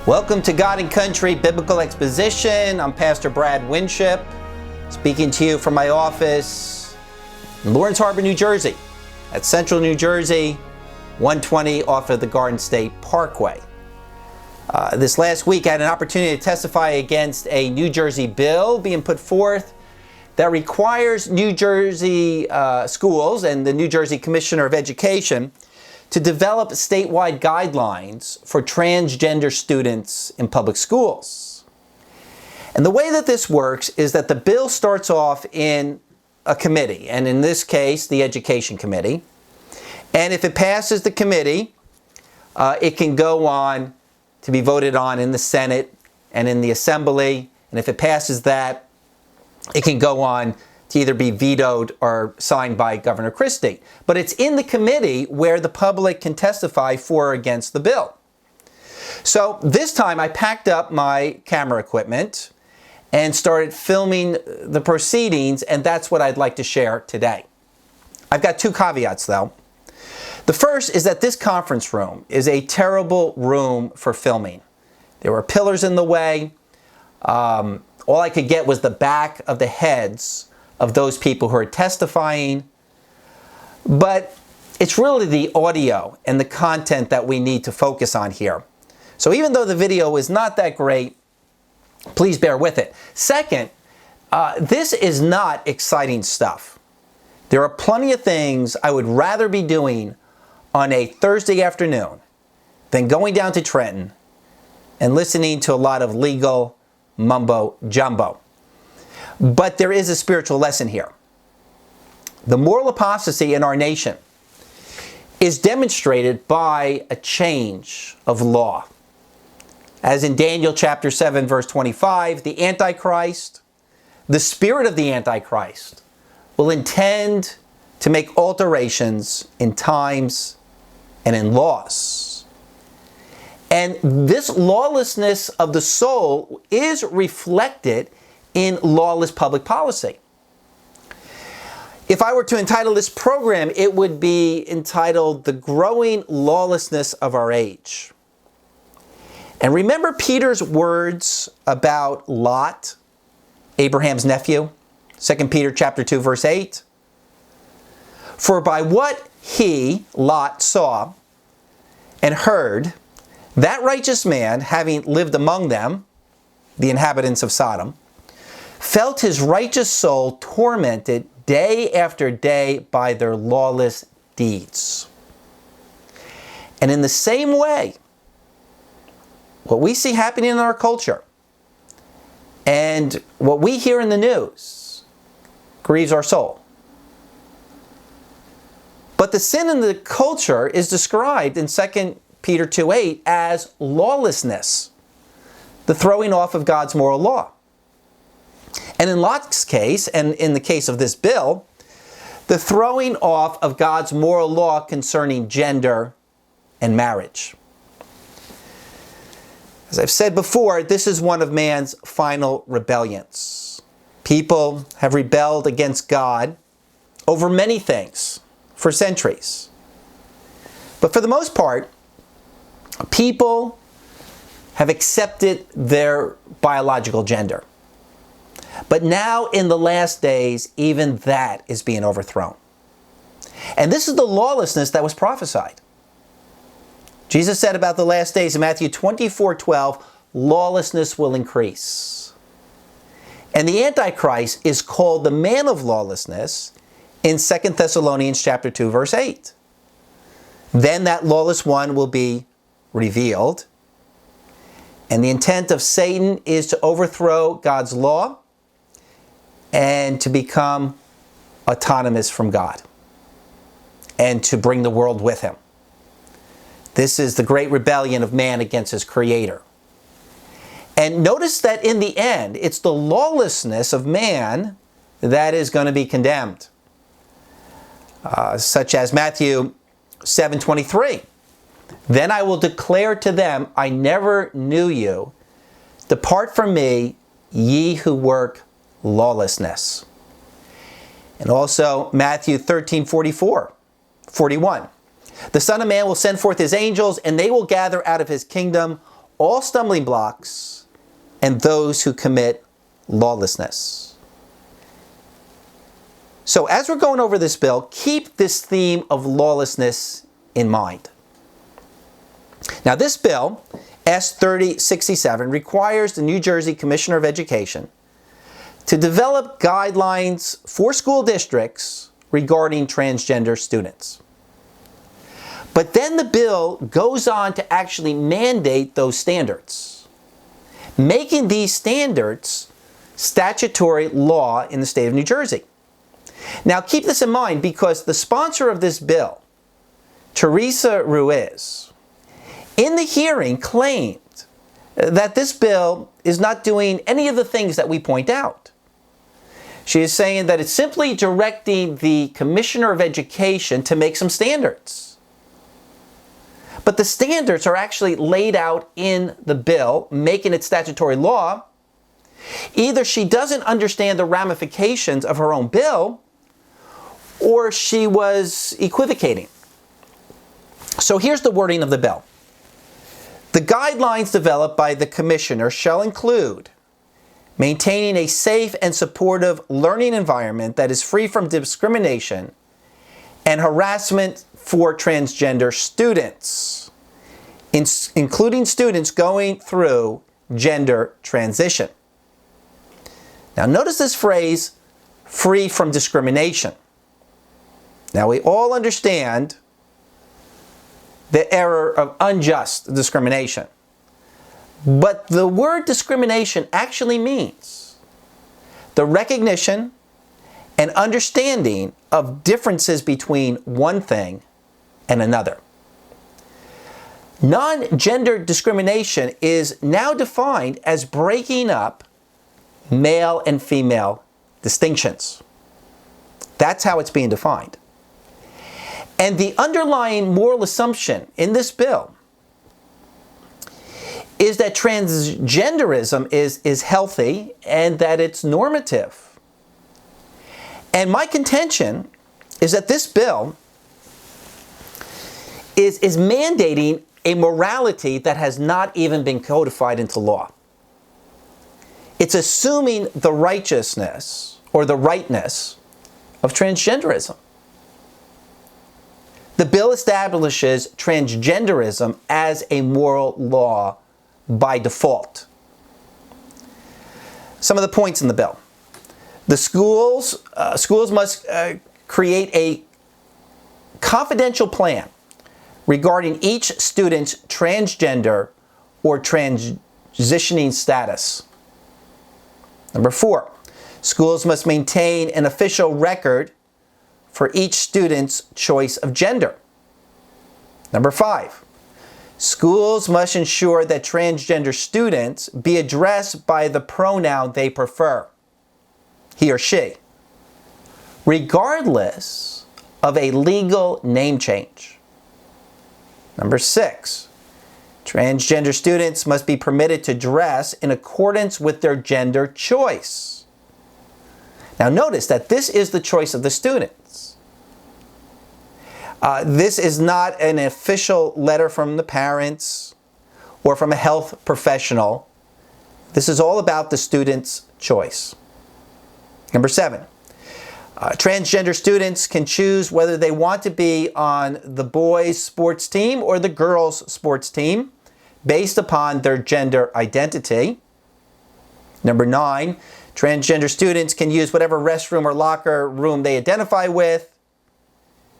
Welcome to God and Country Biblical Exposition. I'm Pastor B.E.Winship, speaking to you from my office in Lawrence Harbor, New Jersey, at Central New Jersey, 120 off of the Garden State Parkway. This last week I had an opportunity to testify against a New Jersey bill being put forth that requires New Jersey schools and the New Jersey Commissioner of Education to develop statewide guidelines for transgender students in public schools. And the way that this works is that the bill starts off in a committee, and in this case, the Education Committee. And if it passes the committee, it can go on to be voted on in the Senate and in the Assembly. And if it passes that, it can go on to either be vetoed or signed by Governor Christie. But it's in the committee where the public can testify for or against the bill. So this time I packed up my camera equipment and started filming the proceedings, and that's what I'd like to share today. I've got two caveats though. The first is that this conference room is a terrible room for filming. There were pillars in the way. All I could get was the back of the heads of those people who are testifying. But it's really the audio and the content that we need to focus on here. So even though the video is not that great, please bear with it. Second, this is not exciting stuff. There are plenty of things I would rather be doing on a Thursday afternoon than going down to Trenton and listening to a lot of legal mumbo jumbo. But there is a spiritual lesson here. The moral apostasy in our nation is demonstrated by a change of law. As in Daniel chapter 7, verse 25, the Antichrist, the spirit of the Antichrist, will intend to make alterations in times and in laws. And this lawlessness of the soul is reflected in lawless public policy. If I were to entitle this program, it would be entitled The Growing Lawlessness of Our Age. And remember Peter's words about Lot, Abraham's nephew? 2 Peter chapter 2, verse 8. For by what he, Lot, saw and heard, that righteous man, having lived among them, the inhabitants of Sodom, felt his righteous soul tormented day after day by their lawless deeds. And in the same way, what we see happening in our culture and what we hear in the news grieves our soul. But the sin in the culture is described in 2 Peter 2:8 as lawlessness, the throwing off of God's moral law. And in Lot's case, and in the case of this bill, the throwing off of God's moral law concerning gender and marriage. As I've said before, this is one of man's final rebellions. People have rebelled against God over many things for centuries. But for the most part, people have accepted their biological gender. But now in the last days, even that is being overthrown. And this is the lawlessness that was prophesied. Jesus said about the last days in Matthew 24:12, lawlessness will increase. And the Antichrist is called the man of lawlessness in 2 Thessalonians chapter 2, verse 8. Then that lawless one will be revealed. And the intent of Satan is to overthrow God's law and to become autonomous from God and to bring the world with him. This is the great rebellion of man against his creator. And notice that in the end, it's the lawlessness of man that is going to be condemned. Such as Matthew 7:23. Then I will declare to them, I never knew you. Depart from me, ye who work lawlessness. And also Matthew 13:41. The Son of Man will send forth his angels, and they will gather out of his kingdom all stumbling blocks and those who commit lawlessness. So as we're going over this bill, keep this theme of lawlessness in mind. Now this bill, S 3067, requires the New Jersey Commissioner of Education to develop guidelines for school districts regarding transgender students. But then the bill goes on to actually mandate those standards, making these standards statutory law in the state of New Jersey. Now keep this in mind because the sponsor of this bill, Teresa Ruiz, in the hearing claimed that this bill is not doing any of the things that we point out. She is saying that it's simply directing the Commissioner of Education to make some standards. But the standards are actually laid out in the bill, making it statutory law. Either she doesn't understand the ramifications of her own bill, or she was equivocating. So here's the wording of the bill. The guidelines developed by the Commissioner shall include maintaining a safe and supportive learning environment that is free from discrimination and harassment for transgender students, including students going through gender transition. Now notice this phrase, free from discrimination. Now we all understand the error of unjust discrimination. But the word discrimination actually means the recognition and understanding of differences between one thing and another. Non-gender discrimination is now defined as breaking up male and female distinctions. That's how it's being defined. And the underlying moral assumption in this bill is that transgenderism is healthy and that it's normative. And my contention is that this bill is mandating a morality that has not even been codified into law. It's assuming the righteousness or the rightness of transgenderism. The bill establishes transgenderism as a moral law by default. Some of the points in the bill. The schools must create a confidential plan regarding each student's transgender or transitioning status. Number 4, schools must maintain an official record for each student's choice of gender. Number 5, schools must ensure that transgender students be addressed by the pronoun they prefer, he or she, regardless of a legal name change. Number 6, transgender students must be permitted to dress in accordance with their gender choice. Now notice that this is the choice of the students. This is not an official letter from the parents or from a health professional. This is all about the student's choice. Number 7, transgender students can choose whether they want to be on the boys' sports team or the girls' sports team based upon their gender identity. Number 9, transgender students can use whatever restroom or locker room they identify with.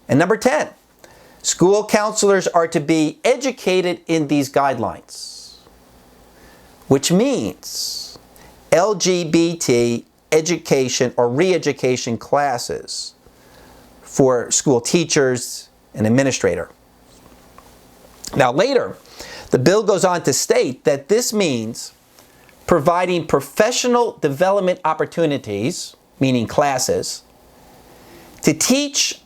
And number 10, school counselors are to be educated in these guidelines, which means LGBT education or re-education classes for school teachers and administrator. Now later, the bill goes on to state that this means providing professional development opportunities, meaning classes, to teachers,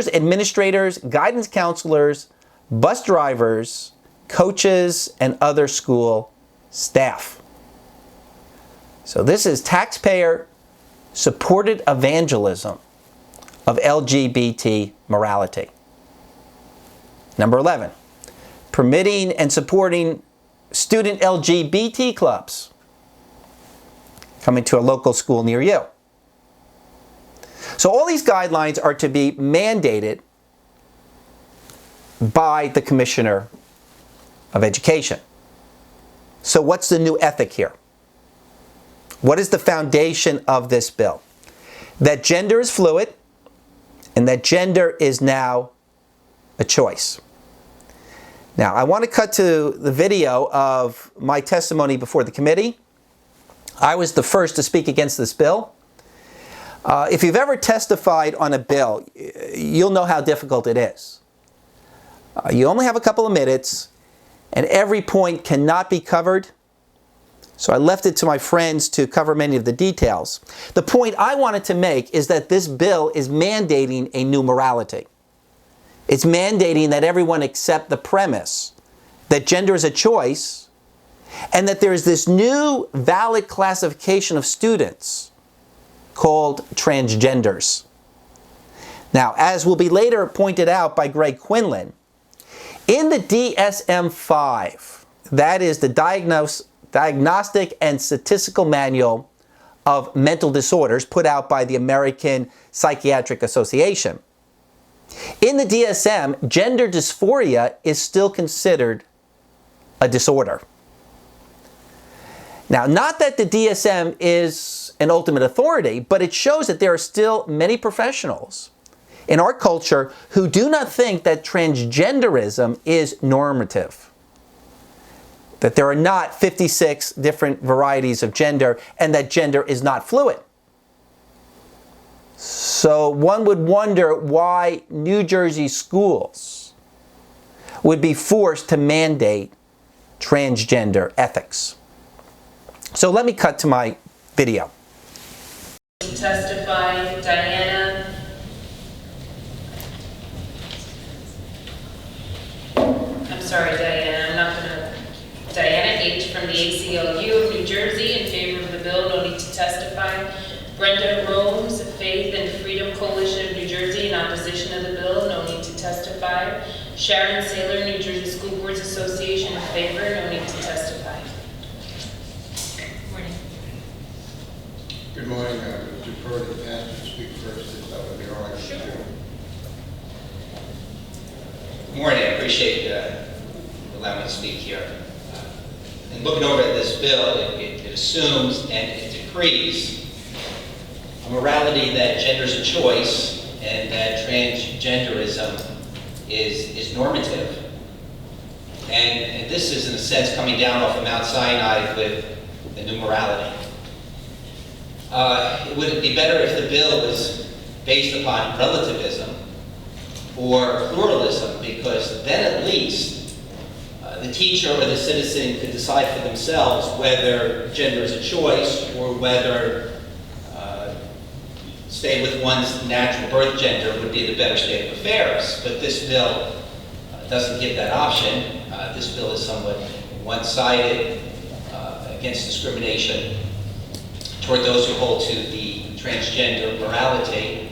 administrators, guidance counselors, bus drivers, coaches, and other school staff. So this is taxpayer-supported evangelism of LGBT morality. Number 11, permitting and supporting student LGBT clubs coming to a local school near you. So all these guidelines are to be mandated by the Commissioner of Education. So what's the new ethic here? What is the foundation of this bill? That gender is fluid and that gender is now a choice. Now, I want to cut to the video of my testimony before the committee. I was the first to speak against this bill. If you've ever testified on a bill, you'll know how difficult it is. You only have a couple of minutes, and every point cannot be covered. So I left it to my friends to cover many of the details. The point I wanted to make is that this bill is mandating a new morality. It's mandating that everyone accept the premise that gender is a choice and that there is this new valid classification of students called transgenders. Now, as will be later pointed out by Greg Quinlan, in the DSM-5, that is the Diagnostic and Statistical Manual of Mental Disorders put out by the American Psychiatric Association, in the DSM, gender dysphoria is still considered a disorder. Now, not that the DSM is an ultimate authority, but it shows that there are still many professionals in our culture who do not think that transgenderism is normative, that there are not 56 different varieties of gender, and that gender is not fluid. So one would wonder why New Jersey schools would be forced to mandate transgender ethics. So let me cut to my video. Testify, Diana. I'm sorry, Diana, I'm not gonna. Diana H. from the ACLU of New Jersey in favor of the bill, no need to testify. Brenda Romes, Faith and Freedom Coalition of New Jersey in opposition of the bill, no need to testify. Sharon Saylor, New Jersey School Boards Association in favor, no need to testify. Good morning. Good morning. I would defer to the pastor to speak first, if that would be all right. Sure. Good morning. I appreciate allowing me to speak here. And looking over at this bill, it assumes and it decrees a morality that gender is a choice and that transgenderism is normative. And this is, in a sense, coming down off of Mount Sinai with the new morality. Would it be better if the bill was based upon relativism or pluralism? Because then at least the teacher or the citizen could decide for themselves whether gender is a choice or whether stay with one's natural birth gender would be the better state of affairs. But this bill doesn't give that option. This bill is somewhat one-sided against discrimination toward those who hold to the transgender morality.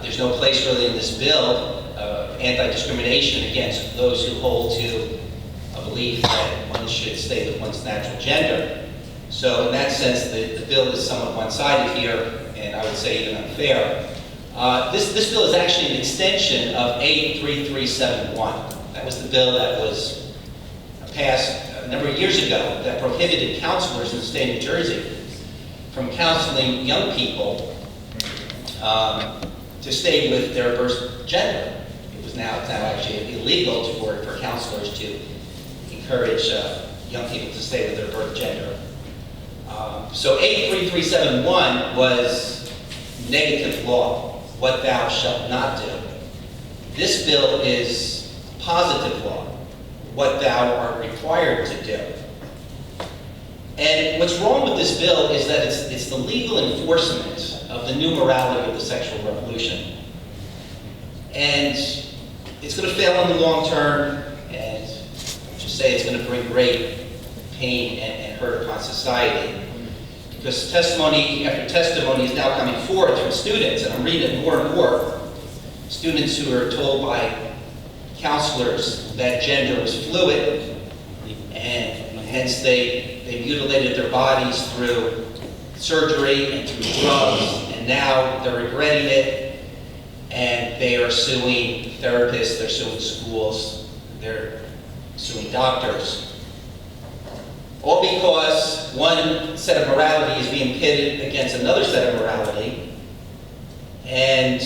There's no place really in this bill of anti-discrimination against those who hold to a belief that one should stay with one's natural gender. So in that sense, the bill is somewhat one-sided here, and I would say even unfair. This bill is actually an extension of A3371. That was the bill that was passed a number of years ago that prohibited counselors in the state of New Jersey from counseling young people to stay with their birth gender. It's now actually illegal for counselors to encourage young people to stay with their birth gender. So A3371 was negative law, what thou shalt not do. This bill is positive law, what thou art required to do. And what's wrong with this bill is that it's the legal enforcement of the new morality of the sexual revolution. And it's going to fail in the long term, and I should say it's going to bring great pain and hurt upon society. Because testimony after testimony is now coming forth from students, and I'm reading it more and more. Students who are told by counselors that gender was fluid, and hence they mutilated their bodies through surgery and through drugs, and now they're regretting it, and they are suing therapists, they're suing schools, they're suing doctors. All because one set of morality is being pitted against another set of morality, and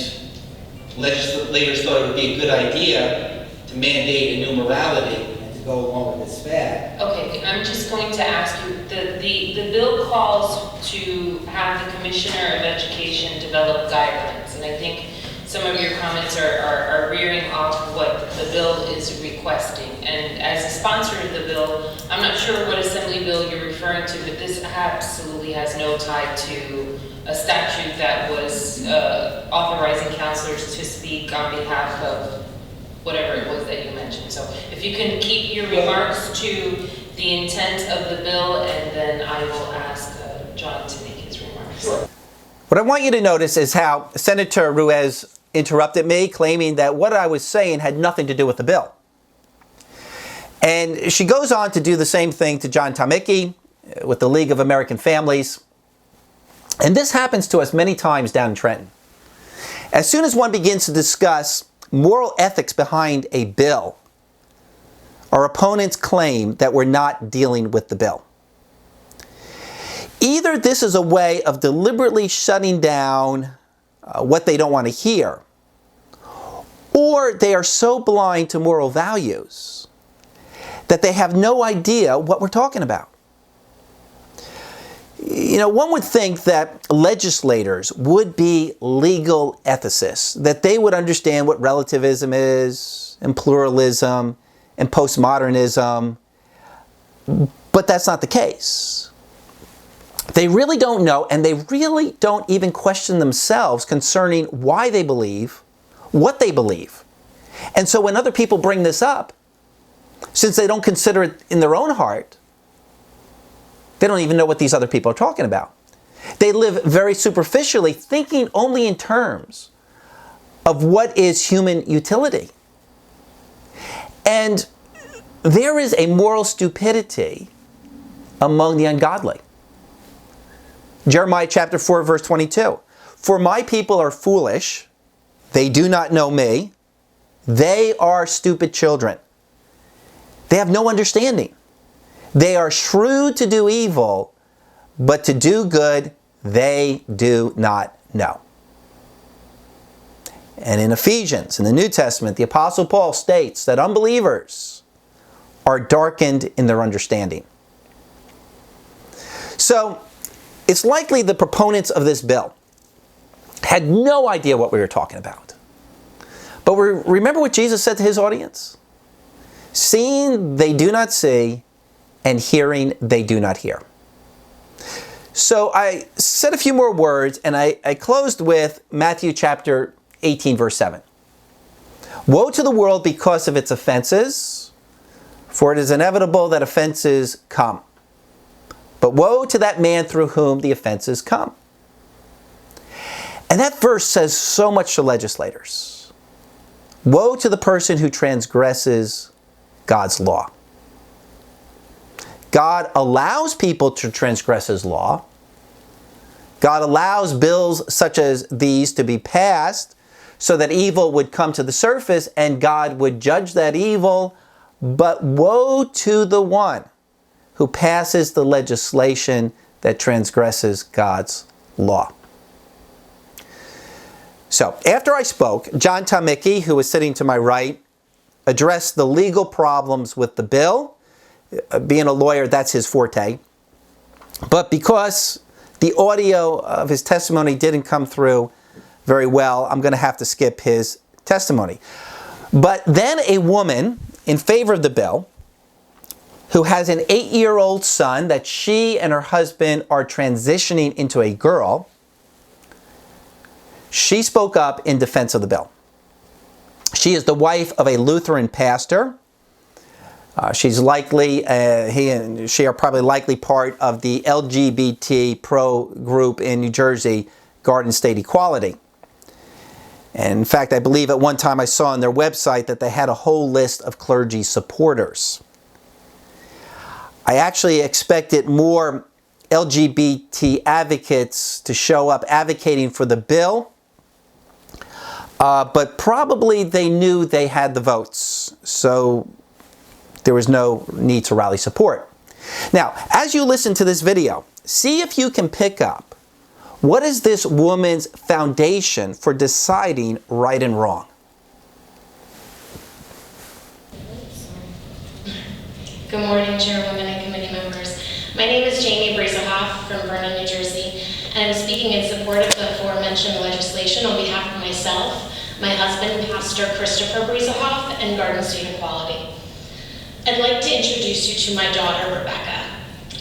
legislators thought it would be a good idea to mandate a new morality and to go along with this fad. Okay, I'm just going to ask you, the bill calls to have the Commissioner of Education develop guidelines, and I think some of your comments are rearing off what the bill is requesting. And as a sponsor of the bill, I'm not sure what assembly bill you're referring to, but this absolutely has no tie to a statute that was authorizing counselors to speak on behalf of whatever it was that you mentioned. So if you can keep your remarks to the intent of the bill, and then I will ask John to make his remarks. Sure. What I want you to notice is how Senator Ruiz interrupted me, claiming that what I was saying had nothing to do with the bill. And she goes on to do the same thing to John Tomicki with the League of American Families. And this happens to us many times down in Trenton. As soon as one begins to discuss moral ethics behind a bill, our opponents claim that we're not dealing with the bill. Either this is a way of deliberately shutting down what they don't want to hear, or they are so blind to moral values that they have no idea what we're talking about. You know, one would think that legislators would be legal ethicists, that they would understand what relativism is, and pluralism, and postmodernism, but that's not the case. They really don't know, and they really don't even question themselves concerning why they believe what they believe. And so when other people bring this up, since they don't consider it in their own heart, they don't even know what these other people are talking about. They live very superficially, thinking only in terms of what is human utility. And there is a moral stupidity among the ungodly. Jeremiah chapter 4, verse 22. For my people are foolish, they do not know me, they are stupid children. They have no understanding. They are shrewd to do evil, but to do good they do not know. And in Ephesians, in the New Testament, the Apostle Paul states that unbelievers are darkened in their understanding. So, it's likely the proponents of this bill had no idea what we were talking about. But remember what Jesus said to his audience? Seeing they do not see, and hearing they do not hear. So I said a few more words, and I closed with Matthew chapter 18, verse 7. Woe to the world because of its offenses, for it is inevitable that offenses come. But woe to that man through whom the offenses come. And that verse says so much to legislators. Woe to the person who transgresses God's law. God allows people to transgress his law. God allows bills such as these to be passed so that evil would come to the surface and God would judge that evil. But woe to the one who passes the legislation that transgresses God's law. So, after I spoke, John Tomicki, who was sitting to my right, addressed the legal problems with the bill. Being a lawyer, that's his forte. But because the audio of his testimony didn't come through very well, I'm going to have to skip his testimony. But then a woman in favor of the bill, who has an 8-year-old son that she and her husband are transitioning into a girl, she spoke up in defense of the bill. She is the wife of a Lutheran pastor. She's likely, he and she are probably likely part of the LGBT pro group in New Jersey, Garden State Equality. And in fact, I believe at one time I saw on their website that they had a whole list of clergy supporters. I actually expected more LGBT advocates to show up advocating for the bill, but probably they knew they had the votes, so there was no need to rally support. Now, as you listen to this video, see if you can pick up what is this woman's foundation for deciding right and wrong. Good morning, Chairwoman and committee members. My name is Jamie Brazelhoff from Vernon, New Jersey, and I'm speaking in support of the aforementioned legislation on behalf of myself, my husband, Pastor Christopher Brazelhoff, and Garden State Equality. I'd like to introduce you to my daughter, Rebecca.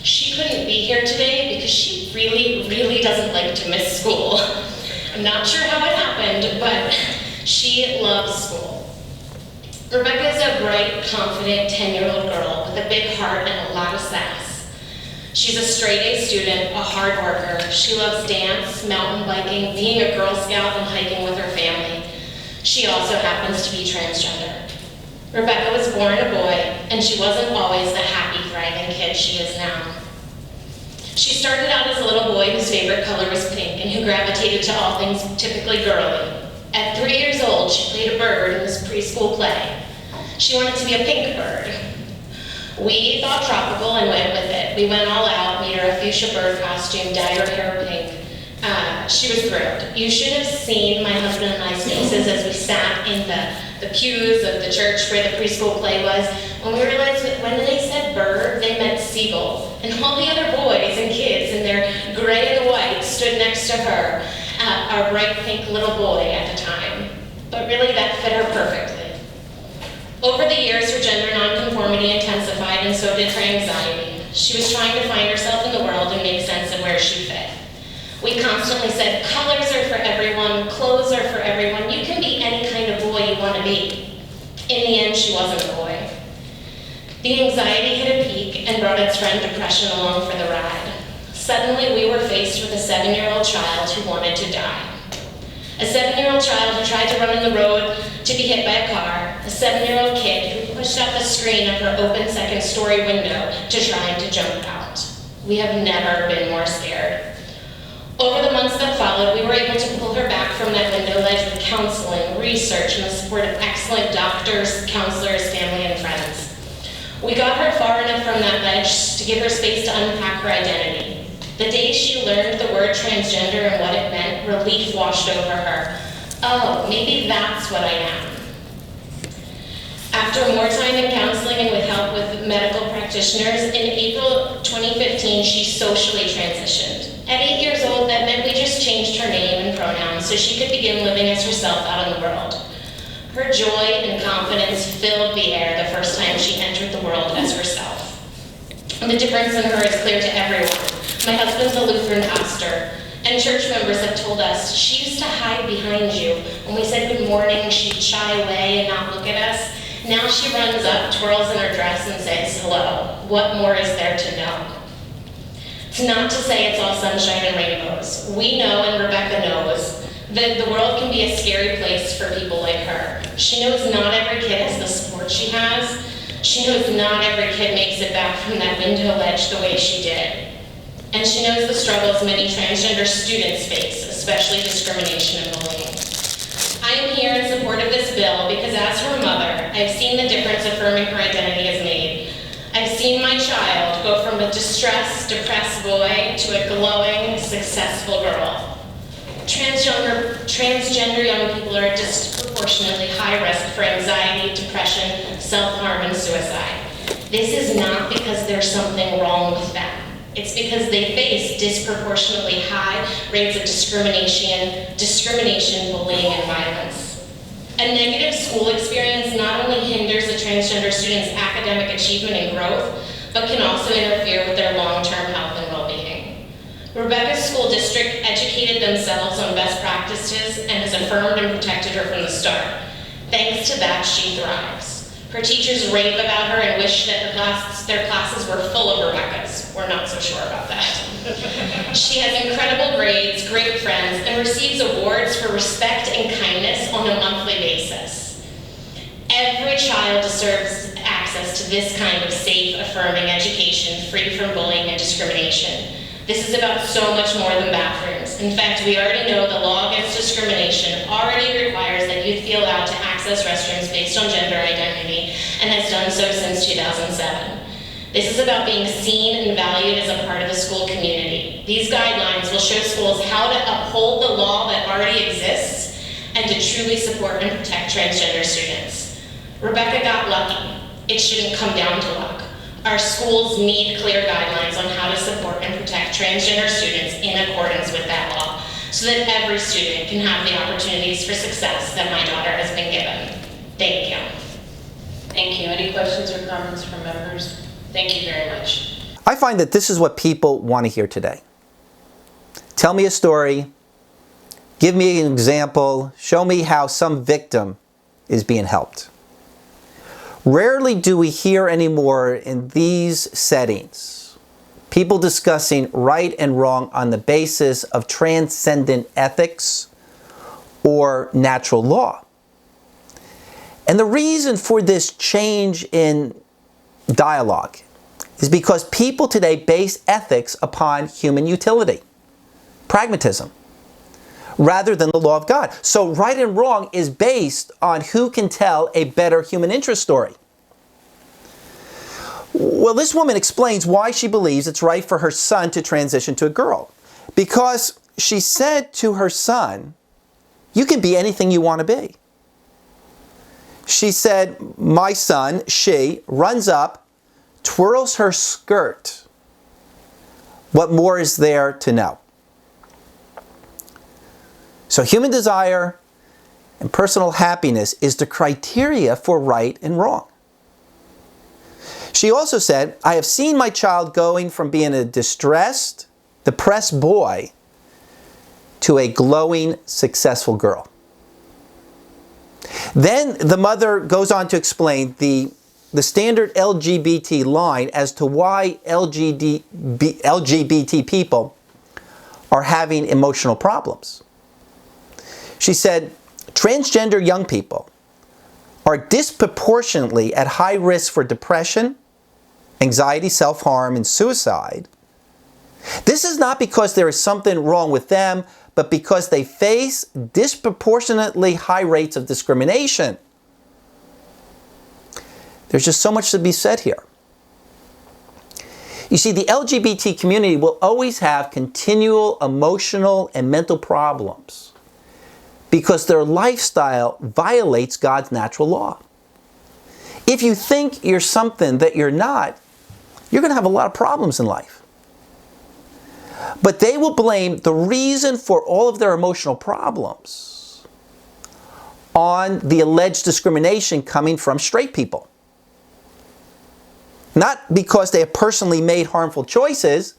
She couldn't be here today because she really doesn't like to miss school. I'm not sure how it happened, but she loves school. Rebecca is a bright, confident 10-year-old girl with a big heart and a lot of sass. She's a straight-A student, a hard worker. She loves dance, mountain biking, being a Girl Scout, and hiking with her family. She also happens to be transgender. Rebecca was born a boy, and she wasn't always the happy, thriving kid she is now. She started out as a little boy whose favorite color was pink and who gravitated to all things typically girly. At 3 years old, she played a bird in this preschool play. She wanted to be a pink bird. We thought tropical and went with it. We went all out, made her a fuchsia bird costume, dyed her hair pink. She was thrilled. You should have seen my husband and I's faces as we sat in the pews of the church where the preschool play was, when we realized that when they said bird, they meant seagull. And all the other boys and kids in their gray and white stood next to her, our bright pink little boy at the time. But really, that fit her perfectly. Over the years, her gender nonconformity intensified, and so did her anxiety. She was trying to find herself in the world and make sense of where she fit. We constantly said, colors are for everyone, clothes are for everyone, you can be any kind of boy you want to be. In the end, she wasn't a boy. The anxiety hit a peak and brought its friend depression along for the ride. Suddenly, we were faced with a 7-year-old child who wanted to die. A 7-year-old child who tried to run in the road to be hit by a car. A 7-year-old kid who pushed out the screen of her open second-story window to try to jump out. We have never been more scared. Over the months that followed, we were able to pull her back from that window ledge with counseling, research, and the support of excellent doctors, counselors, family, and friends. We got her far enough from that ledge to give her space to unpack her identity. The day she learned the word transgender and what it meant, relief washed over her. Oh, maybe that's what I am. After more time in counseling and with help with medical practitioners, in April 2015, she socially transitioned. At 8 years old, that meant we just changed her name and pronouns so she could begin living as herself out in the world. Her joy and confidence filled the air the first time she entered the world as herself. And the difference in her is clear to everyone. My husband's a Lutheran pastor, and church members have told us, she used to hide behind you. When we said good morning, she'd shy away and not look at us. Now she runs up, twirls in her dress, and says, hello. What more is there to know? It's not to say it's all sunshine and rainbows. We know, and Rebecca knows, that the world can be a scary place for people like her. She knows not every kid has the support she has. She knows not every kid makes it back from that window ledge the way she did. And she knows the struggles many transgender students face, especially discrimination and bullying. I am here in support of this bill because as her mother, I've seen the difference affirming her identity has made. I've seen my child go from a distressed, depressed boy to a glowing, successful girl. Transgender young people are disproportionately high risk for anxiety, depression, self-harm, and suicide. This is not because there's something wrong with them. It's because they face disproportionately high rates of discrimination, bullying, and violence. A negative school experience not only hinders a transgender student's academic achievement and growth, but can also interfere with their long-term health and well-being. Rebecca's school district educated themselves on best practices and has affirmed and protected her from the start. Thanks to that, she thrives. Her teachers rave about her and wish that their classes were full of Rebecca's. We're not so sure about that. She has incredible grades, great friends, and receives awards for respect and kindness on a monthly basis. Every child deserves access to this kind of safe, affirming education, free from bullying and discrimination. This is about so much more than bathrooms. In fact, we already know the law against discrimination already requires that youth be allowed to access restrooms based on gender identity and has done so since 2007. This is about being seen and valued as a part of the school community. These guidelines will show schools how to uphold the law that already exists and to truly support and protect transgender students. Rebecca got lucky. It shouldn't come down to luck. Our schools need clear guidelines on how to support and protect transgender students in accordance with that law, so that every student can have the opportunities for success that my daughter has been given. Thank you. Thank you. Any questions or comments from members? Thank you very much. I find that this is what people want to hear today. Tell me a story, give me an example, show me how some victim is being helped. Rarely do we hear anymore in these settings people discussing right and wrong on the basis of transcendent ethics or natural law. And the reason for this change in dialogue is because people today base ethics upon human utility, pragmatism, rather than the law of God. So right and wrong is based on who can tell a better human interest story. Well, this woman explains why she believes it's right for her son to transition to a girl. Because she said to her son, you can be anything you want to be. She said, my son, she, runs up, twirls her skirt. What more is there to know? So human desire and personal happiness is the criteria for right and wrong. She also said, I have seen my child going from being a distressed, depressed boy to a glowing, successful girl. Then the mother goes on to explain the standard LGBT line as to why LGBT people are having emotional problems. She said, transgender young people are disproportionately at high risk for depression, anxiety, self-harm, and suicide. This is not because there is something wrong with them, but because they face disproportionately high rates of discrimination. There's just so much to be said here. You see, the LGBT community will always have continual emotional and mental problems because their lifestyle violates God's natural law. If you think you're something that you're not, you're going to have a lot of problems in life. But they will blame the reason for all of their emotional problems on the alleged discrimination coming from straight people. Not because they have personally made harmful choices,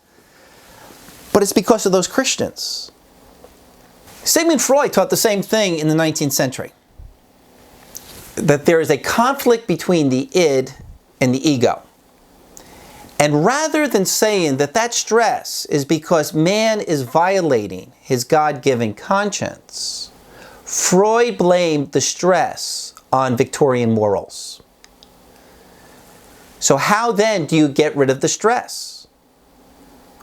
but it's because of those Christians. Sigmund Freud taught the same thing in the 19th century. That there is a conflict between the id and the ego. And rather than saying that that stress is because man is violating his God-given conscience, Freud blamed the stress on Victorian morals. So how then do you get rid of the stress?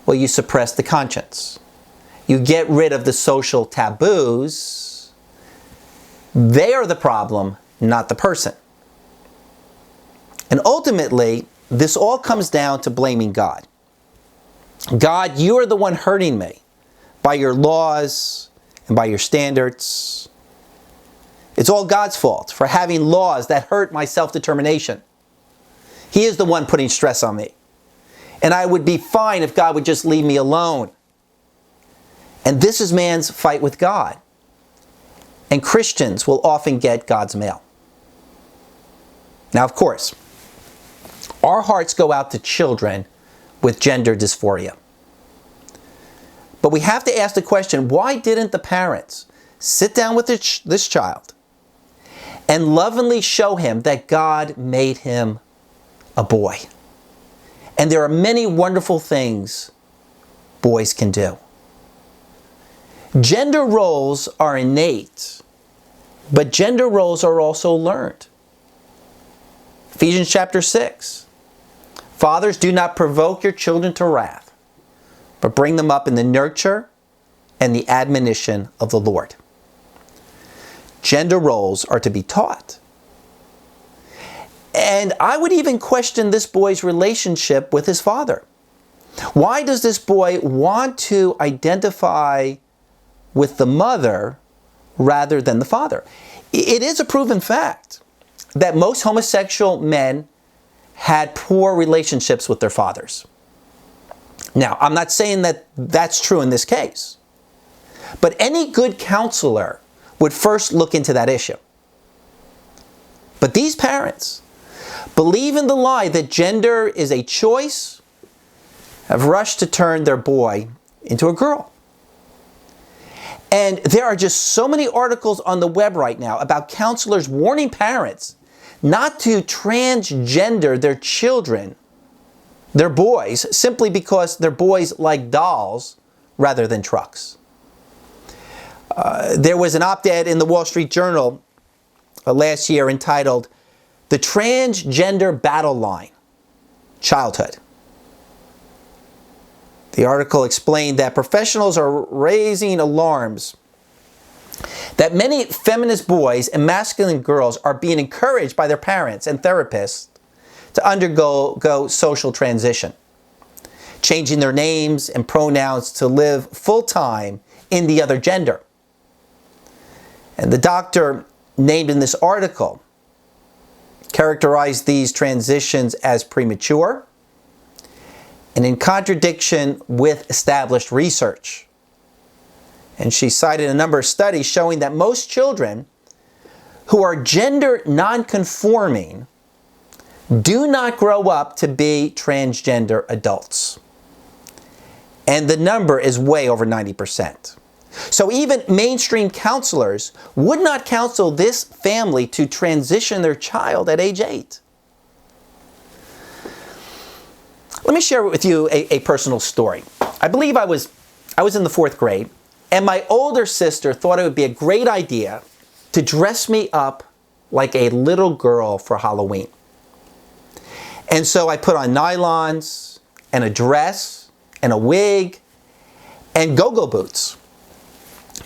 Well, you suppress the conscience. You get rid of the social taboos. They are the problem, not the person. And ultimately, this all comes down to blaming God. God, you are the one hurting me by your laws and by your standards. It's all God's fault for having laws that hurt my self-determination. He is the one putting stress on me. And I would be fine if God would just leave me alone. And this is man's fight with God. And Christians will often get God's mail. Now, of course, our hearts go out to children with gender dysphoria. But we have to ask the question, why didn't the parents sit down with this child and lovingly show him that God made him a boy? And there are many wonderful things boys can do. Gender roles are innate, but gender roles are also learned. Ephesians chapter 6. Fathers, do not provoke your children to wrath, but bring them up in the nurture and the admonition of the Lord. Gender roles are to be taught. And I would even question this boy's relationship with his father. Why does this boy want to identify with the mother rather than the father? It is a proven fact that most homosexual men had poor relationships with their fathers. Now, I'm not saying that that's true in this case, but any good counselor would first look into that issue. But these parents believe in the lie that gender is a choice, have rushed to turn their boy into a girl. And there are just so many articles on the web right now about counselors warning parents not to transgender their children, their boys, simply because their boys like dolls rather than trucks. There was an op-ed in the Wall Street Journal last year entitled, "The Transgender Battle Line, Childhood." The article explained that professionals are raising alarms that many feminist boys and masculine girls are being encouraged by their parents and therapists to undergo social transition, changing their names and pronouns to live full-time in the other gender. And the doctor named in this article characterized these transitions as premature and in contradiction with established research. And she cited a number of studies showing that most children who are gender non-conforming do not grow up to be transgender adults. And the number is way over 90%. So even mainstream counselors would not counsel this family to transition their child at age 8. Let me share with you a personal story. I believe I was in the 4th grade, and my older sister thought it would be a great idea to dress me up like a little girl for Halloween. And so I put on nylons and a dress and a wig and go-go boots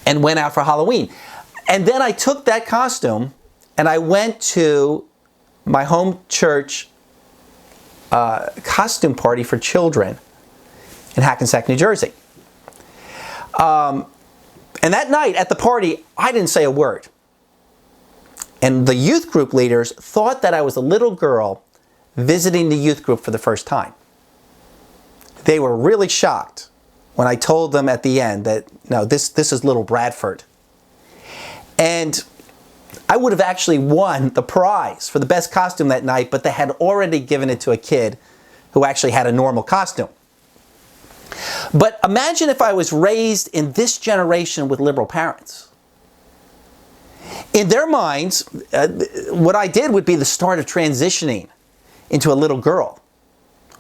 and went out for Halloween. And then I took that costume and I went to my home church costume party for children in Hackensack, New Jersey. And that night at the party, I didn't say a word. And the youth group leaders thought that I was a little girl visiting the youth group for the first time. They were really shocked when I told them at the end that, no, this is little Bradford. And I would have actually won the prize for the best costume that night, but they had already given it to a kid who actually had a normal costume. But imagine if I was raised in this generation with liberal parents. In their minds, what I did would be the start of transitioning into a little girl.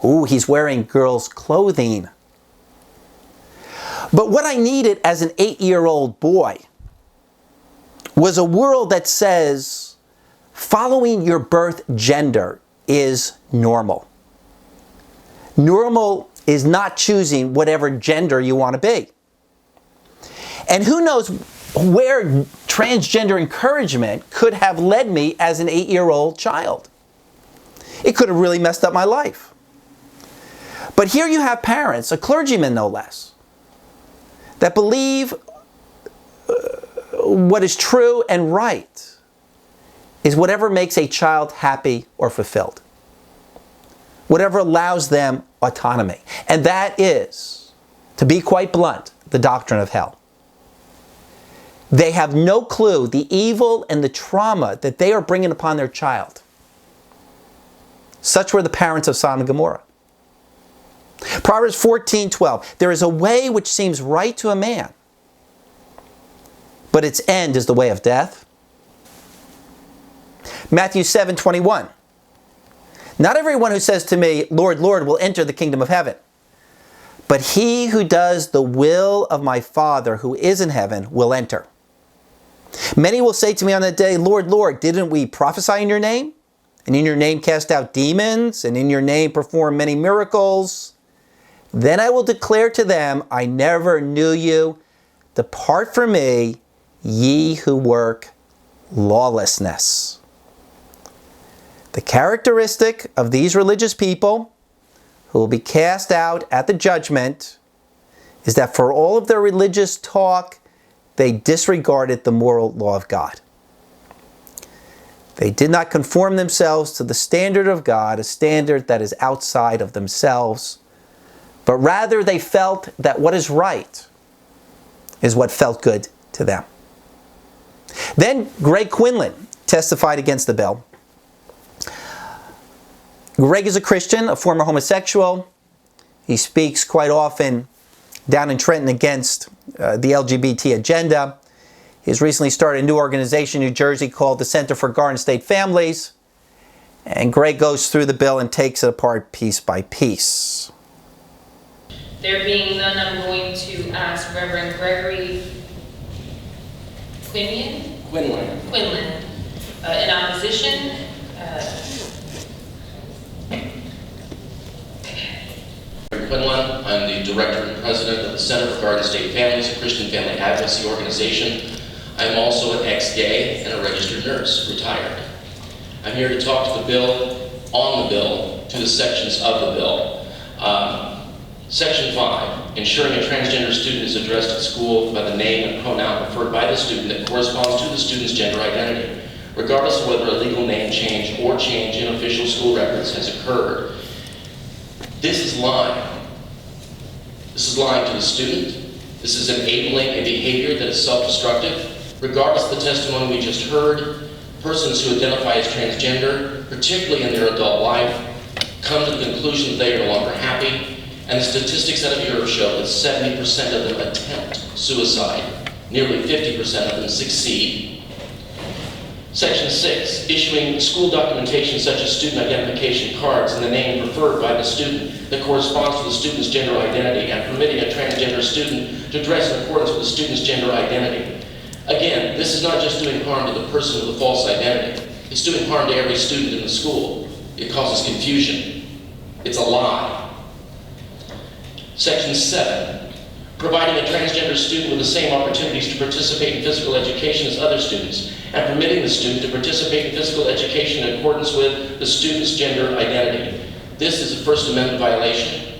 Ooh, he's wearing girls' clothing. But what I needed as an 8-year-old boy was a world that says following your birth gender is normal. Normal is not choosing whatever gender you want to be. And who knows where transgender encouragement could have led me as an 8-year-old child. It could have really messed up my life. But here you have parents, a clergyman no less, that believe what is true and right is whatever makes a child happy or fulfilled. Whatever allows them autonomy. And that is, to be quite blunt, the doctrine of hell. They have no clue the evil and the trauma that they are bringing upon their child. Such were the parents of Sodom and Gomorrah. Proverbs 14:12. There is a way which seems right to a man, but its end is the way of death. Matthew 7:21. Not everyone who says to me, Lord, Lord, will enter the kingdom of heaven, but he who does the will of my Father who is in heaven will enter. Many will say to me on that day, Lord, Lord, didn't we prophesy in your name? And in your name cast out demons, and in your name perform many miracles? Then I will declare to them, I never knew you. Depart from me, ye who work lawlessness. The characteristic of these religious people who will be cast out at the judgment is that for all of their religious talk, they disregarded the moral law of God. They did not conform themselves to the standard of God, a standard that is outside of themselves, but rather they felt that what is right is what felt good to them. Then Greg Quinlan testified against the bill. Greg is a Christian, a former homosexual. He speaks quite often down in Trenton against the LGBT agenda. He's recently started a new organization in New Jersey called the Center for Garden State Families. And Greg goes through the bill and takes it apart piece by piece. There being none, I'm going to ask Reverend Gregory Quinlan in opposition. Quinlan. I'm the Director and President of the Center for Garden State Families, a Christian family advocacy organization. I'm also an ex-gay and a registered nurse, retired. I'm here to talk to the bill, on the bill, to the sections of the bill. Section 5, ensuring a transgender student is addressed at school by the name and pronoun preferred by the student that corresponds to the student's gender identity, regardless of whether a legal name change or change in official school records has occurred. This is lying. This is lying to the student. This is enabling a behavior that is self-destructive. Regardless of the testimony we just heard, persons who identify as transgender, particularly in their adult life, come to the conclusion that they are no longer happy, and the statistics out of Europe show that 70% of them attempt suicide. Nearly 50% of them succeed. Section 6, issuing school documentation such as student identification cards in the name preferred by the student that corresponds to the student's gender identity and permitting a transgender student to dress in accordance with the student's gender identity. Again, this is not just doing harm to the person with a false identity. It's doing harm to every student in the school. It causes confusion. It's a lie. Section 7, providing a transgender student with the same opportunities to participate in physical education as other students, and permitting the student to participate in physical education in accordance with the student's gender identity. This is a First Amendment violation.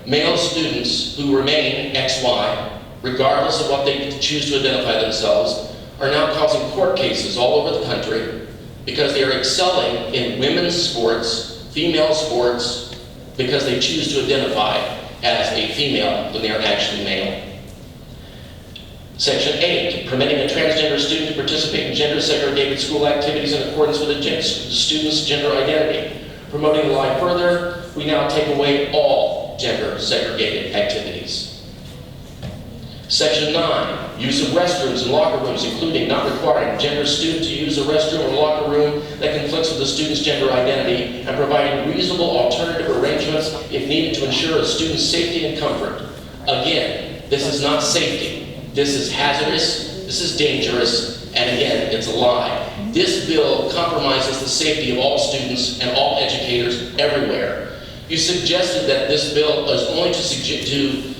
Male students who remain XY, regardless of what they choose to identify themselves, are now causing court cases all over the country because they are excelling in women's sports, female sports, because they choose to identify as a female when they are actually male. Section 8, permitting a transgender student to participate in gender-segregated school activities in accordance with the student's gender identity. Promoting the lie further, we now take away all gender-segregated activities. Section 9, use of restrooms and locker rooms, including not requiring a gender student to use a restroom or locker room that conflicts with the student's gender identity, and providing reasonable alternative arrangements if needed to ensure a student's safety and comfort. Again, this is not safety. This is hazardous, this is dangerous, and again, it's a lie. This bill compromises the safety of all students and all educators everywhere. You suggested that this bill is only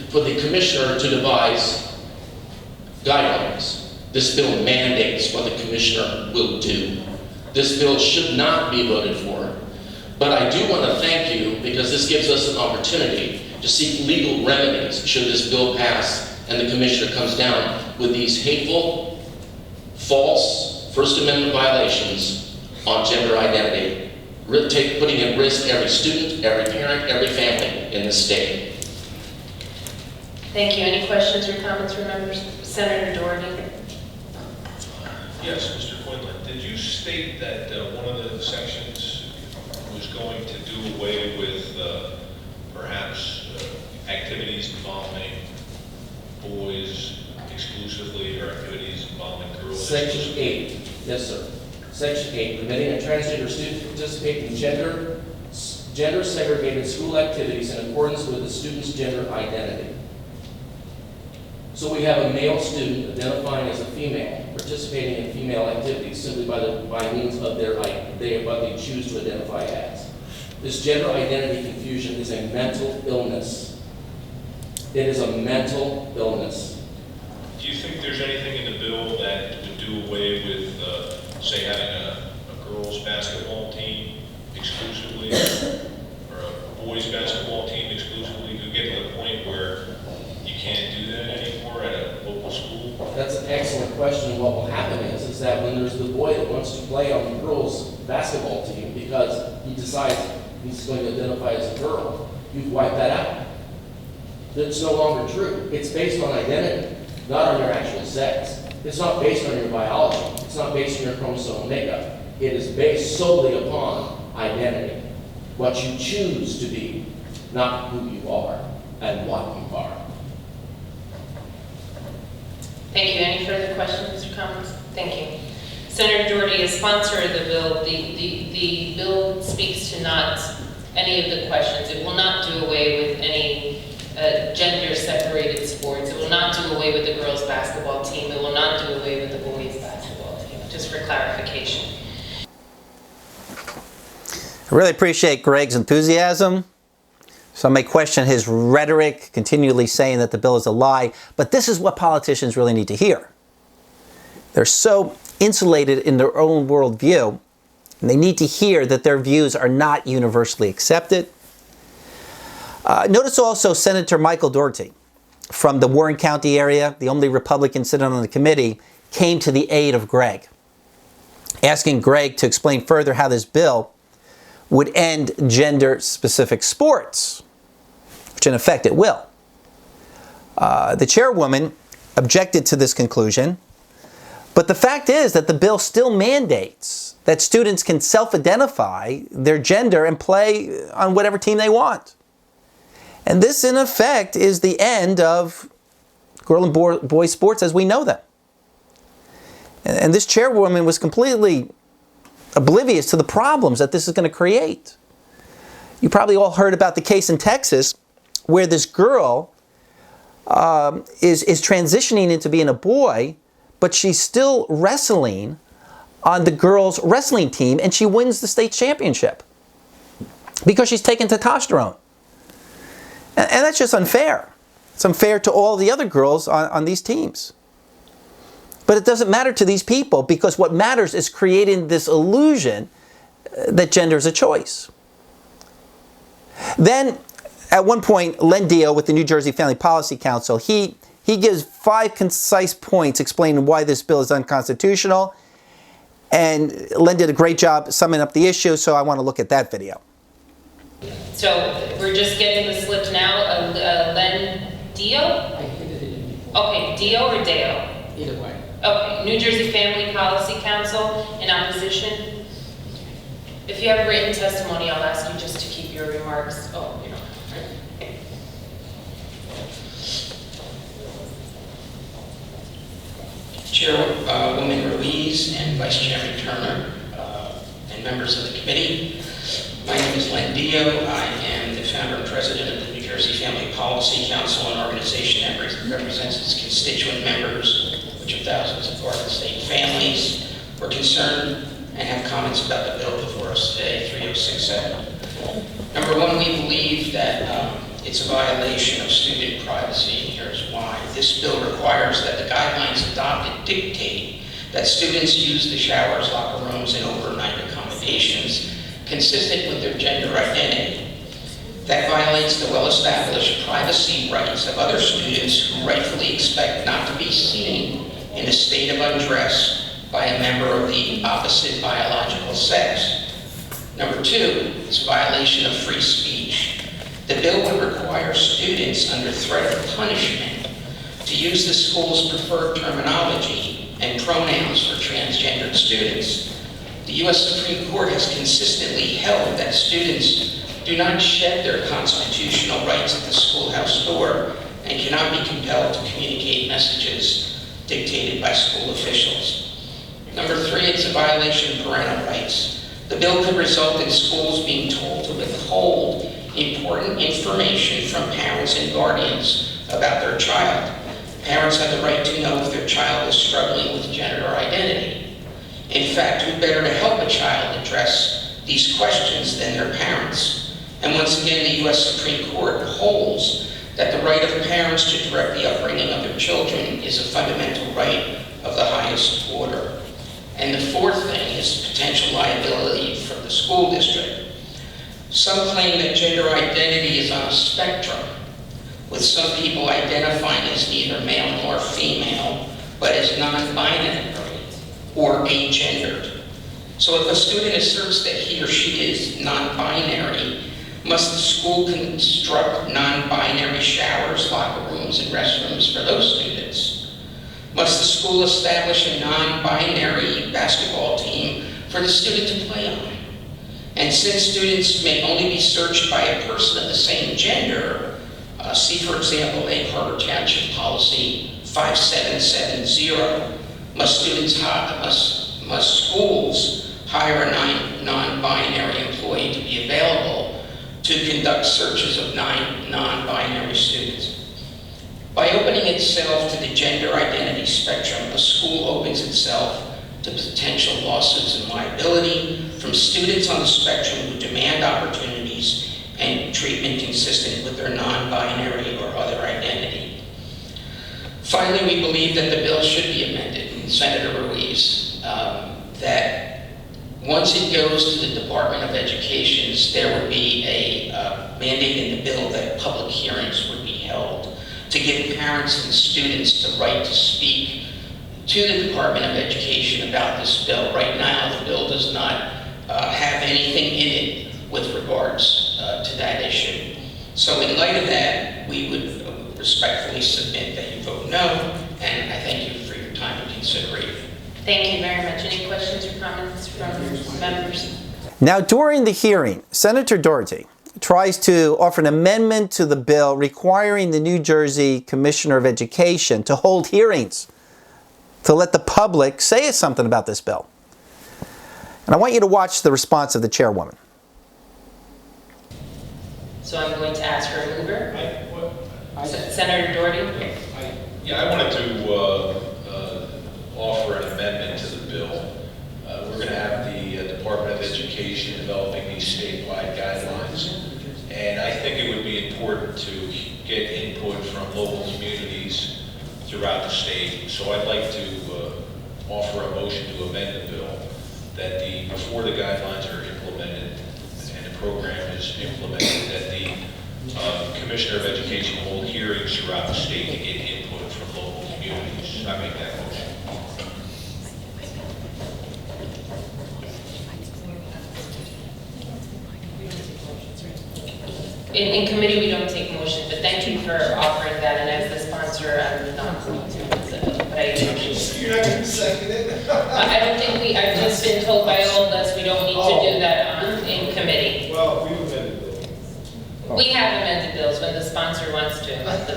for the commissioner to devise guidelines. This bill mandates what the commissioner will do. This bill should not be voted for. But I do want to thank you because this gives us an opportunity to seek legal remedies should this bill pass and the commissioner comes down with these hateful, false First Amendment violations on gender identity, putting at risk every student, every parent, every family in this state. Thank you. Any questions or comments from members? Senator Doherty. Yes, Mr. Quinlan. Did you state that one of the sections was going to do away with perhaps activities involving boys exclusively or activities involving girls? Section 8, yes sir. Section 8, permitting a transgender student to participate in gender-segregated school activities in accordance with the student's gender identity. So we have a male student identifying as a female, participating in female activities simply by means of what they choose to identify as. This gender identity confusion is a mental illness. It is a mental illness. Do you think there's anything in the bill that would do away with, say, having a girls' basketball team exclusively, or a boys' basketball team exclusively? Could get to the point where you can't do that anymore at a local school? That's an excellent question. What will happen is that when there's the boy that wants to play on the girls' basketball team because he decides he's going to identify as a girl, you've wiped that out. It's no longer true. It's based on identity, not on your actual sex. It's not based on your biology. It's not based on your chromosomal makeup. It is based solely upon identity. What you choose to be, not who you are and what you are. Thank you. Any further questions or comments? Thank you. Senator Doherty, as sponsor of the bill, the bill speaks to not any of the questions. It will not do away with any gender-separated sports. It will not do away with the girls' basketball team. It will not do away with the boys' basketball team, just for clarification. I really appreciate Greg's enthusiasm. Some may question his rhetoric, continually saying that the bill is a lie, but this is what politicians really need to hear. They're so insulated in their own worldview, and they need to hear that their views are not universally accepted. Notice also Senator Michael Doherty from the Warren County area, the only Republican sitting on the committee, came to the aid of Greg, asking Greg to explain further how this bill would end gender-specific sports, which in effect it will. The chairwoman objected to this conclusion, but the fact is that the bill still mandates that students can self-identify their gender and play on whatever team they want. And this, in effect, is the end of girl and boy sports as we know them. And this chairwoman was completely oblivious to the problems that this is going to create. You probably all heard about the case in Texas where this girl is transitioning into being a boy, but she's still wrestling on the girls' wrestling team, and she wins the state championship because she's taking testosterone. And that's just unfair. It's unfair to all the other girls on these teams. But it doesn't matter to these people because what matters is creating this illusion that gender is a choice. Then, at one point, Len Dio with the New Jersey Family Policy Council, he gives 5 concise points explaining why this bill is unconstitutional. And Len did a great job summing up the issue, so I want to look at that video. So we're just getting the slips now. Len Dio? Okay, Dio or Deo? Either way. Okay, New Jersey Family Policy Council in opposition. If you have written testimony, I'll ask you just to keep your remarks. Oh, you know. Chairwoman Ruiz and Vice Chairman Turner and members of the committee. My name is Len Dio. I am the founder and president of the New Jersey Family Policy Council, an organization that represents its constituent members, which are thousands of Garden State families. We're concerned and have comments about the bill before us today, 3067. Number one, we believe that it's a violation of student privacy, and here's why. This bill requires that the guidelines adopted dictate that students use the showers, locker rooms, and overnight accommodations consistent with their gender identity. That violates the well-established privacy rights of other students who rightfully expect not to be seen in a state of undress by a member of the opposite biological sex. Number two, it's a violation of free speech. The bill would require students under threat of punishment to use the school's preferred terminology and pronouns for transgendered students. The U.S. Supreme Court has consistently held that students do not shed their constitutional rights at the schoolhouse door and cannot be compelled to communicate messages dictated by school officials. Number three, it's a violation of parental rights. The bill could result in schools being told to withhold important information from parents and guardians about their child. Parents have the right to know if their child is struggling with gender identity. In fact, who better to help a child address these questions than their parents? And once again, the U.S. Supreme Court holds that the right of parents to direct the upbringing of their children is a fundamental right of the highest order. And the fourth thing is potential liability from the school district. Some claim that gender identity is on a spectrum, with some people identifying as neither male nor female, but as non-binary or agendered. So if a student asserts that he or she is non-binary, must the school construct non-binary showers, locker rooms, and restrooms for those students? Must the school establish a non-binary basketball team for the student to play on? And since students may only be searched by a person of the same gender, see, for example, Egg Harbor Township Policy 5770, must schools hire a non-binary employee to be available to conduct searches of non-binary students. By opening itself to the gender identity spectrum, a school opens itself to potential lawsuits and liability from students on the spectrum who demand opportunities and treatment consistent with their non-binary or other identity. Finally, we believe that the bill should be amended, Senator Ruiz, that once it goes to the Department of Education, there would be a mandate in the bill that public hearings would be held to give parents and students the right to speak to the Department of Education about this bill. Right now, the bill does not have anything in it with regards to that issue. So in light of that, we would respectfully submit that you vote no, and I thank you for your time and consideration. Thank you very much. Any questions or comments from members? Now, during the hearing, Senator Doherty tries to offer an amendment to the bill requiring the New Jersey Commissioner of Education to hold hearings to let the public say something about this bill. And I want you to watch the response of the chairwoman. So I'm going to ask for a mover. Senator Doherty? I wanted to offer an amendment to the bill. We're going to have the Department of Education developing these statewide guidelines, and I think it would be important to get input from local communities throughout the state. So I'd like to offer a motion to amend the bill that before the guidelines are implemented and the program is implemented, that the Commissioner of Education hold hearings throughout the state to get input from local communities. I make that motion. In committee, we don't take motion, but thank you for offering that. And as the sponsor, I'm not going to, but I appreciate it. You're not going to second it? I don't think I've just been told by all of us, we don't need to do that in committee. Well, we've amended it. We have amended bills when the sponsor wants to amend the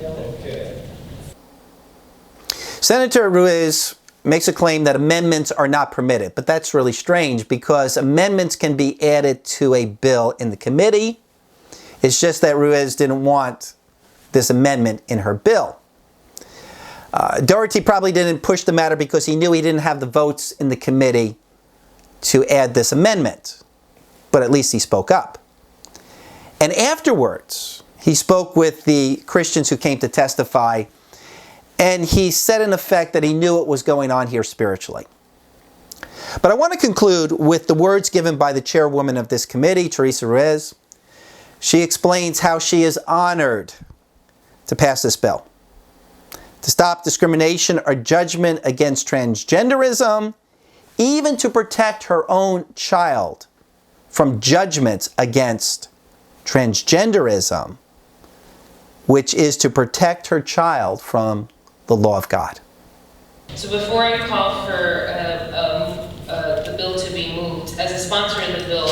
bill. Okay. Senator Ruiz makes a claim that amendments are not permitted, but that's really strange because amendments can be added to a bill in the committee. It's just that Ruiz didn't want this amendment in her bill. Doherty probably didn't push the matter because he knew he didn't have the votes in the committee to add this amendment, but at least he spoke up. And afterwards, he spoke with the Christians who came to testify, and he said in effect that he knew what was going on here spiritually. But I want to conclude with the words given by the chairwoman of this committee, Teresa Ruiz. She explains how she is honored to pass this bill, to stop discrimination or judgment against transgenderism, even to protect her own child from judgments against transgenderism, which is to protect her child from the law of God. So before I call for the bill to be moved, as a sponsor of the bill,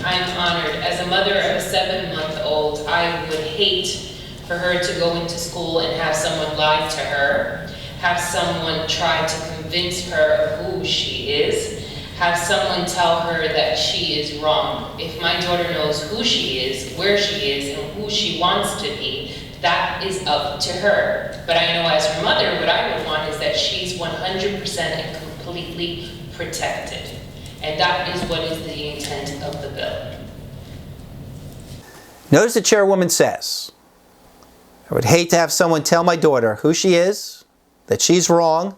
I'm honored. As a mother of a 7-month-old, I would hate for her to go into school and have someone lie to her, have someone try to convince her of who she is, have someone tell her that she is wrong. If my daughter knows who she is, where she is, and who she wants to be, that is up to her. But I know as her mother, what I would want is that she's 100% and completely protected. And that is what is the intent of the bill. Notice the chairwoman says, I would hate to have someone tell my daughter who she is, that she's wrong.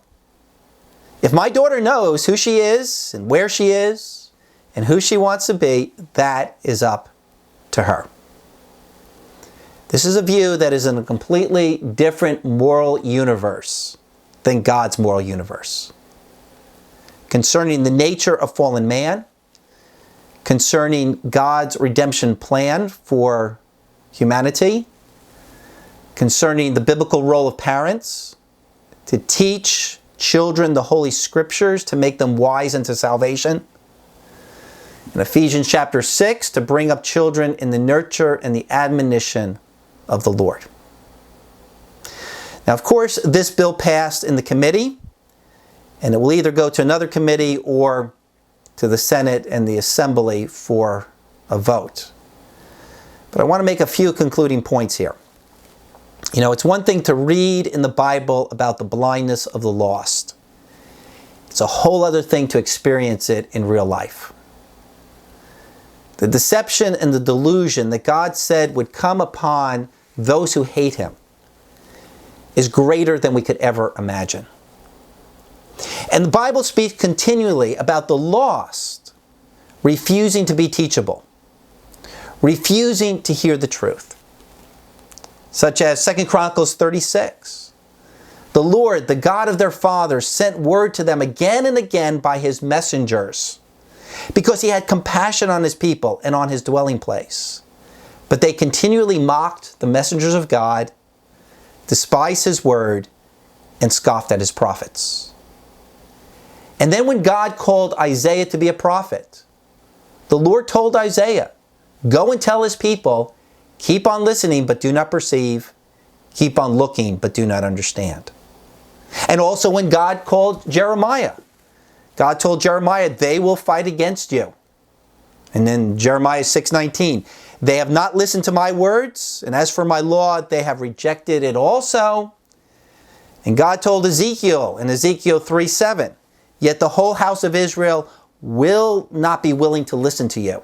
If my daughter knows who she is and where she is and who she wants to be, that is up to her. This is a view that is in a completely different moral universe than God's moral universe. Concerning the nature of fallen man, concerning God's redemption plan for humanity, concerning the biblical role of parents, to teach children the Holy Scriptures to make them wise unto salvation. In Ephesians chapter 6, to bring up children in the nurture and the admonition of the Lord. Now, of course, this bill passed in the committee, and it will either go to another committee or to the Senate and the Assembly for a vote. But I want to make a few concluding points here. You know, it's one thing to read in the Bible about the blindness of the lost. It's a whole other thing to experience it in real life. The deception and the delusion that God said would come upon those who hate Him is greater than we could ever imagine. And the Bible speaks continually about the lost refusing to be teachable, refusing to hear the truth. Such as 2 Chronicles 36. The Lord, the God of their fathers, sent word to them again and again by His messengers, because He had compassion on His people and on His dwelling place. But they continually mocked the messengers of God, despised His word, and scoffed at His prophets. And then when God called Isaiah to be a prophet, the Lord told Isaiah, go and tell His people, keep on listening, but do not perceive. Keep on looking, but do not understand. And also when God called Jeremiah, God told Jeremiah, they will fight against you. And then Jeremiah 6:19, they have not listened to my words, and as for my law, they have rejected it also. And God told Ezekiel in Ezekiel 3:7, yet the whole house of Israel will not be willing to listen to you,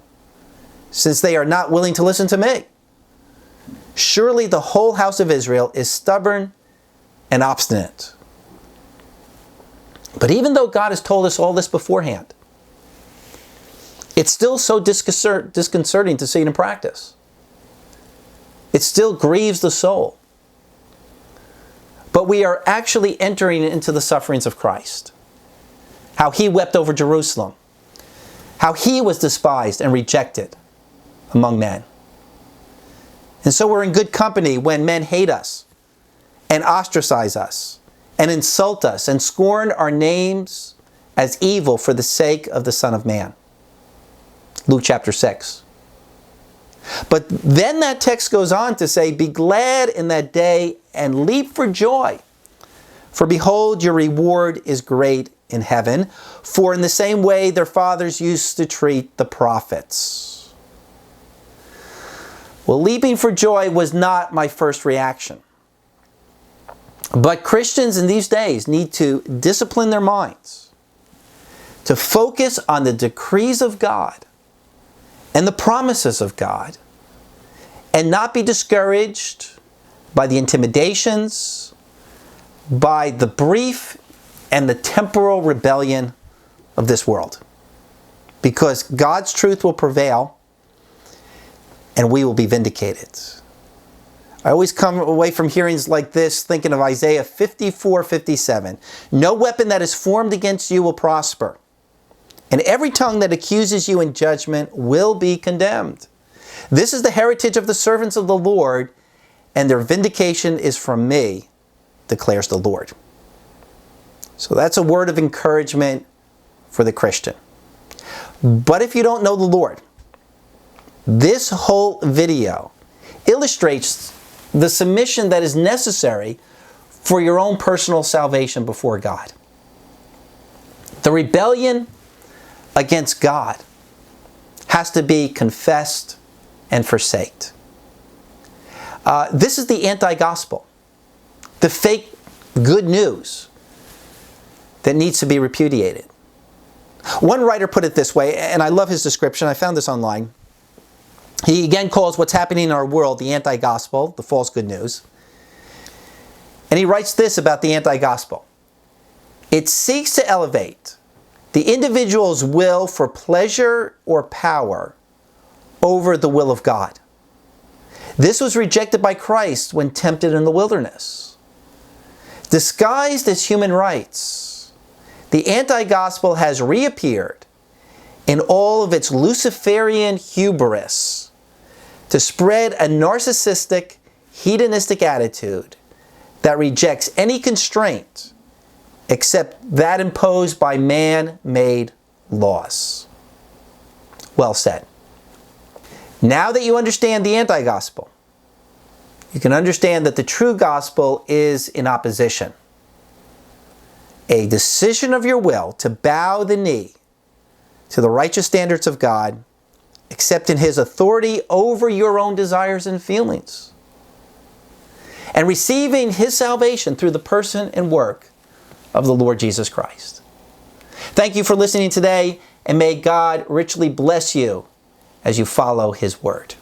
since they are not willing to listen to me. Surely the whole house of Israel is stubborn and obstinate. But even though God has told us all this beforehand, it's still so disconcerting to see it in practice. It still grieves the soul. But we are actually entering into the sufferings of Christ. How He wept over Jerusalem. How He was despised and rejected among men. And so we're in good company when men hate us and ostracize us and insult us and scorn our names as evil for the sake of the Son of Man. Luke chapter 6. But then that text goes on to say, be glad in that day and leap for joy. For behold, your reward is great in heaven. For in the same way their fathers used to treat the prophets. Well, leaping for joy was not my first reaction. But Christians in these days need to discipline their minds to focus on the decrees of God and the promises of God, and not be discouraged by the intimidations, by the brief and the temporal rebellion of this world. Because God's truth will prevail, and we will be vindicated. I always come away from hearings like this thinking of Isaiah 54:57. No weapon that is formed against you will prosper, and every tongue that accuses you in judgment will be condemned. This is the heritage of the servants of the Lord, and their vindication is from me, declares the Lord. So that's a word of encouragement for the Christian. But if you don't know the Lord, this whole video illustrates the submission that is necessary for your own personal salvation before God. The rebellion against God has to be confessed and forsaked. This is the anti-gospel, the fake good news that needs to be repudiated. One writer put it this way, and I love his description. I found this online. He again calls what's happening in our world the anti-gospel, the false good news. And he writes this about the anti-gospel. It seeks to elevate the individual's will for pleasure or power over the will of God. This was rejected by Christ when tempted in the wilderness. Disguised as human rights, the anti-gospel has reappeared in all of its Luciferian hubris to spread a narcissistic, hedonistic attitude that rejects any constraint except that imposed by man-made laws. Well said. Now that you understand the anti-gospel, you can understand that the true gospel is in opposition. A decision of your will to bow the knee to the righteous standards of God, accepting His authority over your own desires and feelings, and receiving His salvation through the person and work of the Lord Jesus Christ. Thank you for listening today, and may God richly bless you as you follow His word.